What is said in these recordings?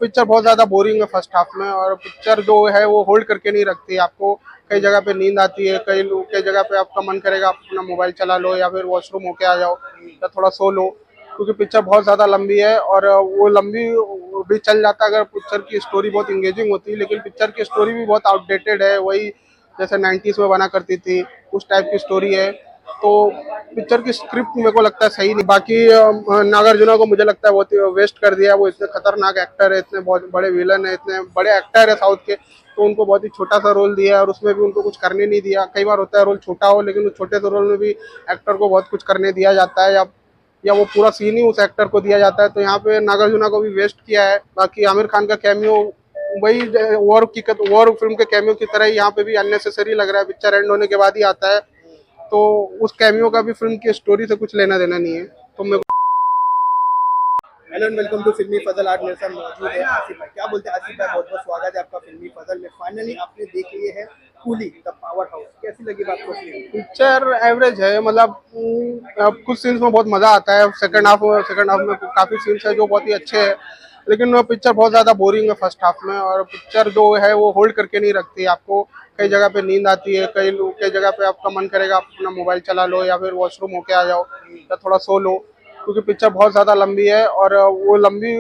Picture बहुत ज्यादा boring है फर्स्ट हाफ में, और पिक्चर जो है वो होल्ड करके नहीं रखती आपको। कई जगह पे नींद आती है, कई जगह पे आपका मन करेगा आप अपना मोबाइल चला लो या फिर वॉशरूम होके आ जाओ या थोड़ा सो लो, क्योंकि पिक्चर बहुत ज्यादा लंबी है। और वो लंबी भी चल जाता अगर पिक्चर की स्टोरी बहुत इंगेजिंग होती, लेकिन पिक्चर की स्टोरी भी बहुत आउटडेटेड है, वही जैसे 90s में बना करती थी उस टाइप की स्टोरी है। तो पिक्चर की स्क्रिप्ट मेरे को लगता है सही नहीं। बाकी नागार्जुना को मुझे लगता है बहुत ही वेस्ट कर दिया। वो इतने खतरनाक एक्टर है, इतने बहुत बड़े विलन है, इतने बड़े एक्टर है साउथ के, तो उनको बहुत ही छोटा सा रोल दिया और उसमें भी उनको कुछ करने नहीं दिया। कई बार होता है रोल छोटा हो, लेकिन उस छोटे से रोल में भी एक्टर को बहुत कुछ करने दिया जाता है, या वो पूरा सीन ही उस एक्टर को दिया जाता है। तो यहाँ पे नागार्जुना को भी वेस्ट किया है। बाकी आमिर खान का कैमियो वही वॉर फिल्म के कैमियो की तरह ही यहाँ पे भी अननेसेसरी लग रहा है, पिक्चर एंड होने के बाद ही आता है। तो उस कैमियो का भी फिल्म की स्टोरी से कुछ लेना देना नहीं है। तो मैं हेलो एंड वेलकम टू फिल्मी फजल। आज मेरे साथ मौजूद है आसिफ भाई। क्या बोलते हैं आसिफ भाई, बहुत बहुत स्वागत है आपका फिल्मी फजल में। फाइनली आपने देख लिए है कूली द पावर हाउस, कैसी लगी बात को? पिक्चर एवरेज है, मतलब अब कुछ सीन्स में बहुत मजा आता है। सेकंड हाफ में काफी सीन्स है जो बहुत ही अच्छे हैं, लेकिन वो पिक्चर बहुत ज्यादा बोरिंग है फर्स्ट हाफ में। और पिक्चर जो है वो होल्ड करके नहीं रखती आपको। कई जगह पे नींद आती है, कई जगह पे आपका मन करेगा आप अपना मोबाइल चला लो या फिर वॉशरूम होके आ जाओ या थोड़ा सो लो, क्योंकि पिक्चर बहुत ज्यादा लंबी है। और वो लंबी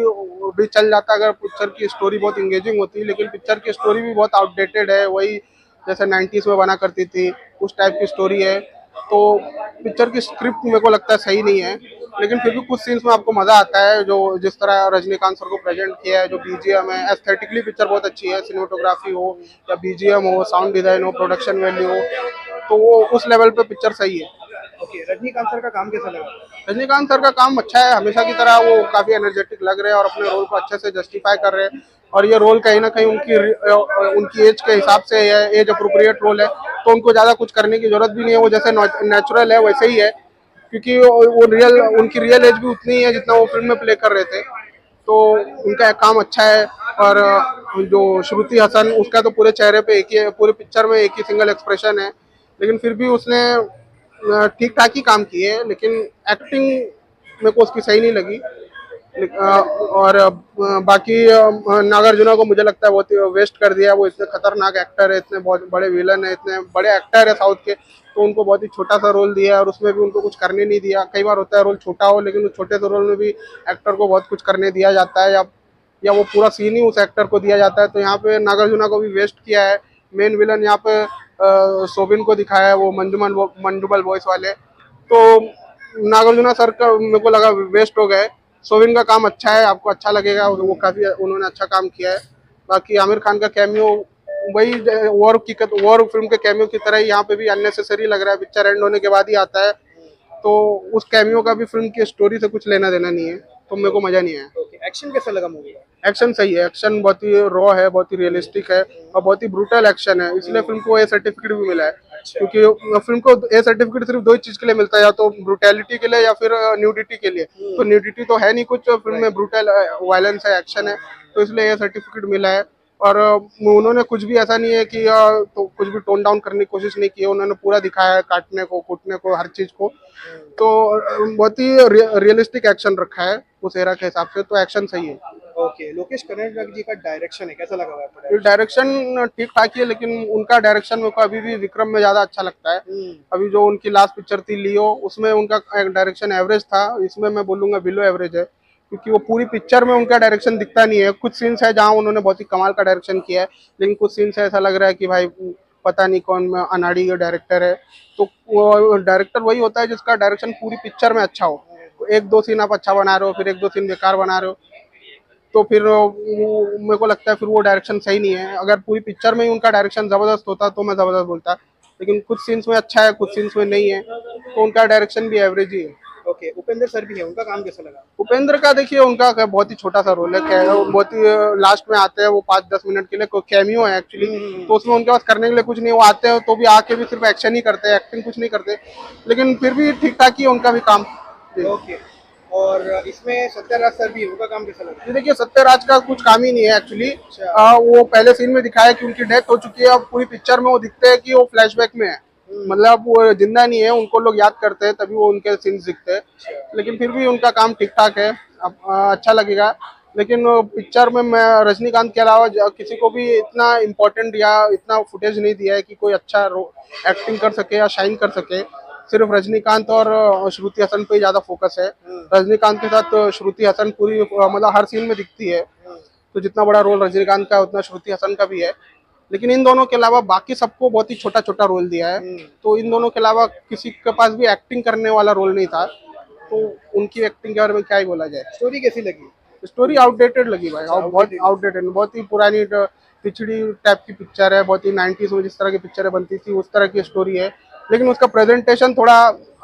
भी चल जाता अगर पिक्चर की स्टोरी बहुत इंगेजिंग होती, लेकिन पिक्चर की स्टोरी भी बहुत आउटडेटेड है, वही जैसे 90s में बना करती थी उस टाइप की स्टोरी है। तो पिक्चर की स्क्रिप्ट मेरे को लगता है सही नहीं है, लेकिन फिर भी कुछ सीन्स में आपको मजा आता है, जो जिस तरह रजनीकांत सर को प्रेजेंट किया है, जो बीजीएम है, एस्थेटिकली पिक्चर बहुत अच्छी है, सिनेमेटोग्राफी हो या बीजीएम हो, साउंड डिजाइन हो, प्रोडक्शन वैल्यू हो, तो वो उस लेवल पे पिक्चर सही है। ओके, रजनीकांत सर का काम कैसा लगा? रजनीकांत सर का काम अच्छा है, हमेशा की तरह वो काफी एनर्जेटिक लग रहे हैं और अपने रोल को अच्छे से जस्टिफाई कर रहे हैं। और ये रोल कहीं ना कहीं उनकी एज के हिसाब से है, एज अप्रोप्रिएट रोल है, तो उनको ज्यादा कुछ करने की जरूरत भी नहीं है। वो जैसे नेचुरल है वैसे ही है, क्योंकि उनकी रियल एज भी उतनी ही है जितना वो फिल्म में प्ले कर रहे थे। तो उनका काम अच्छा है। और जो श्रुति हसन, उसका तो पूरे चेहरे पे एक ही, पूरे पिक्चर में एक ही सिंगल एक्सप्रेशन है, लेकिन फिर भी उसने ठीक ठाक ही काम किए, लेकिन एक्टिंग मेरे को उसकी सही नहीं लगी। और बाकी नागार्जुना को मुझे लगता है बहुत ही वेस्ट कर दिया। वो इतने खतरनाक एक्टर है, इतने बहुत बड़े विलन है, इतने बड़े एक्टर है साउथ के, तो उनको बहुत ही छोटा सा रोल दिया और उसमें भी उनको कुछ करने नहीं दिया। कई बार होता है रोल छोटा हो, लेकिन उस छोटे से रोल में भी एक्टर को बहुत कुछ करने दिया जाता है, या वो पूरा सीन ही उस एक्टर को दिया जाता है। तो यहाँ पे नागार्जुना को भी वेस्ट किया है। मेन विलन यहाँ पे सोबिन को दिखाया है, वो मंजूमल वॉइस वाले। तो नागार्जुना सर का मेरे को लगा वेस्ट हो गए। सोविन का काम अच्छा है, आपको अच्छा लगेगा, वो काफी उन्होंने अच्छा काम किया है। बाकी आमिर खान का कैमियो वही वॉर फिल्म के कैमियो की तरह ही यहाँ पे भी अननेसेसरी लग रहा है, पिक्चर एंड होने के बाद ही आता है। तो उस कैमियो का भी फिल्म की स्टोरी से कुछ लेना देना नहीं है, तो मेरे को मजा नहीं आया। ओके, एक्शन कैसा लगा मूवी का? एक्शन सही है, एक्शन बहुत ही रॉ है, बहुत ही रियलिस्टिक है और बहुत ही ब्रूटल एक्शन है, इसलिए फिल्म को ए सर्टिफिकेट भी मिला है। क्योंकि फिल्म को ए सर्टिफिकेट सिर्फ दो ही चीज के लिए मिलता है, या तो ब्रूटैलिटी के लिए या फिर न्यूडिटी के लिए। तो न्यूडिटी तो है नहीं कुछ फिल्म में, ब्रूटल वायलेंस है, एक्शन है, तो इसलिए ए सर्टिफिकेट मिला है। और उन्होंने कुछ भी ऐसा नहीं है कि तो कुछ भी टोन डाउन करने की कोशिश नहीं की है, उन्होंने पूरा दिखाया है, काटने को, कूटने को, हर चीज को। तो बहुत ही रियलिस्टिक एक्शन रखा है उस एरा के हिसाब से, तो एक्शन सही है। ओके, लोकेश कनगलकर जी का डायरेक्शन है, कैसा लगा हुआ आपको? डायरेक्शन ठीक ठाक ही है, लेकिन उनका डायरेक्शन मेरे को अभी भी विक्रम में ज्यादा अच्छा लगता है। अभी जो उनकी लास्ट पिक्चर थी लियो, उसमें उनका डायरेक्शन एवरेज था, इसमें मैं बोलूंगा बिलो एवरेज है, क्योंकि वो पूरी पिक्चर में उनका डायरेक्शन दिखता नहीं है। कुछ सीन्स है जहाँ उन्होंने बहुत ही कमाल का डायरेक्शन किया है, लेकिन कुछ सीन्स ऐसा लग रहा है कि भाई पता नहीं कौन अनाड़ी डायरेक्टर है। तो वो डायरेक्टर वही होता है जिसका डायरेक्शन पूरी पिक्चर में अच्छा हो। एक दो सीन आप अच्छा बना रहे हो, फिर एक दो सीन बेकार बना रहे हो, तो फिर मेरे को लगता है फिर वो डायरेक्शन सही नहीं है। अगर पूरी पिक्चर में ही उनका डायरेक्शन जबरदस्त होता तो मैं जबरदस्त बोलता, लेकिन कुछ सीन्स में अच्छा है, कुछ सीन्स में नहीं है, तो उनका डायरेक्शन भी एवरेज ही है। ओके, उपेंद्र सर भी है, उनका काम कैसा लगा? उपेंद्र का देखिए, उनका बहुत ही छोटा सा रोल है, बहुत ही लास्ट में आते हैं वो 5-10 मिनट के लिए, कैमियो है एक्चुअली। तो उसमें उनके पास करने के लिए कुछ नहीं, वो आते हैं तो भी आके भी सिर्फ एक्शन ही करते हैं, एक्टिंग कुछ नहीं करते, लेकिन फिर भी ठीक ठाक ही है उनका भी काम। ओके, और इसमें सत्याराज सर भी है, उनका काम कैसा लगा? ये देखिए, सत्यराज का कुछ काम ही नहीं है एक्चुअली। वो पहले सीन में दिखाया कि उनकी डेथ हो चुकी है, अब पूरी पिक्चर में वो दिखते हैं कि वो फ्लैशबैक में है, मतलब वो जिंदा नहीं है, उनको लोग याद करते हैं तभी वो उनके सीन्स दिखते हैं, लेकिन फिर भी उनका काम ठीक ठाक है। अब अच्छा लगेगा। लेकिन पिक्चर में मैं रजनीकांत के अलावा किसी को भी इतना इम्पोर्टेंट या इतना फुटेज नहीं दिया है कि कोई अच्छा एक्टिंग कर सके या शाइन कर सके। सिर्फ रजनीकांत और श्रुति हसन पे ज़्यादा फोकस है। रजनीकांत के साथ श्रुति हसन पूरी मतलब हर सीन में दिखती है, तो जितना बड़ा रोल रजनीकांत का है उतना श्रुति हसन का भी है। लेकिन इन दोनों के अलावा बाकी सबको बहुत ही छोटा छोटा रोल दिया है, तो इन दोनों के अलावा किसी के पास भी एक्टिंग करने वाला रोल नहीं था, तो उनकी एक्टिंग के बारे में क्या ही बोला जाए। स्टोरी कैसी लगी? स्टोरी आउटडेटेड लगी भाई, और बहुत आउटडेटेड, बहुत ही पुरानी पिछड़ी टाइप की पिक्चर है, बहुत ही 90s में जिस तरह की पिक्चरें बनती थी उस तरह की स्टोरी है। लेकिन उसका प्रेजेंटेशन थोड़ा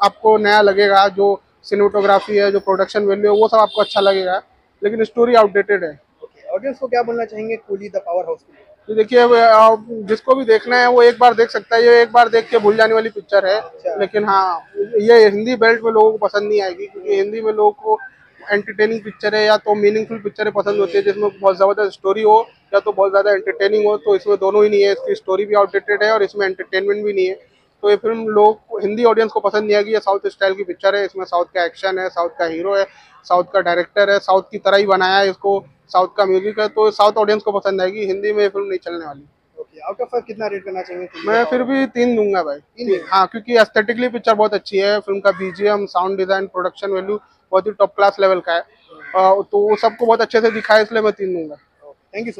आपको नया लगेगा, जो सिनेमेटोग्राफी है, जो प्रोडक्शन वैल्यू है, वो सब आपको अच्छा लगेगा, लेकिन स्टोरी आउटडेटेड है। ऑडियंस को क्या बोलना चाहेंगे कूली द पावर हाउस के लिए? तो देखिए जिसको भी देखना है वो एक बार देख सकता है, ये एक बार देख के भूल जाने वाली पिक्चर है। लेकिन हाँ, ये हिंदी बेल्ट में लोगों को पसंद नहीं आएगी, क्योंकि हिंदी में लोगों को एंटरटेनिंग पिक्चर है या तो मीनिंगफुल पिक्चरें पसंद होती है जिसमें बहुत ज़बरदस्त स्टोरी हो या तो बहुत ज़्यादा एंटरटेनिंग हो। तो इसमें दोनों ही नहीं है, इसकी स्टोरी भी आउटडेटेड है और इसमें एंटरटेनमेंट भी नहीं है। तो ये फिल्म लोग हिंदी ऑडियंस को पसंद नहीं आएगी। ये साउथ स्टाइल की पिक्चर है, इसमें साउथ का एक्शन है, साउथ का हीरो है, साउथ का डायरेक्टर है, साउथ की तरह ही बनाया है इसको, साउथ का म्यूजिक है, तो साउथ ऑडियंस को पसंद आएगी। हिंदी में ये फिल्म नहीं चलने वाली। ओके, आउट ऑफ 5 कितना रेट करना चाहेंगे? मैं फिर भी 3 दूंगा भाई। हाँ, क्योंकि एस्थेटिकली पिक्चर बहुत अच्छी है, फिल्म का BGM, sound design, production value बहुत ही टॉप क्लास लेवल का है, तो वो सबको बहुत अच्छे से दिखाया, इसलिए मैं 3 दूंगा। Thank you.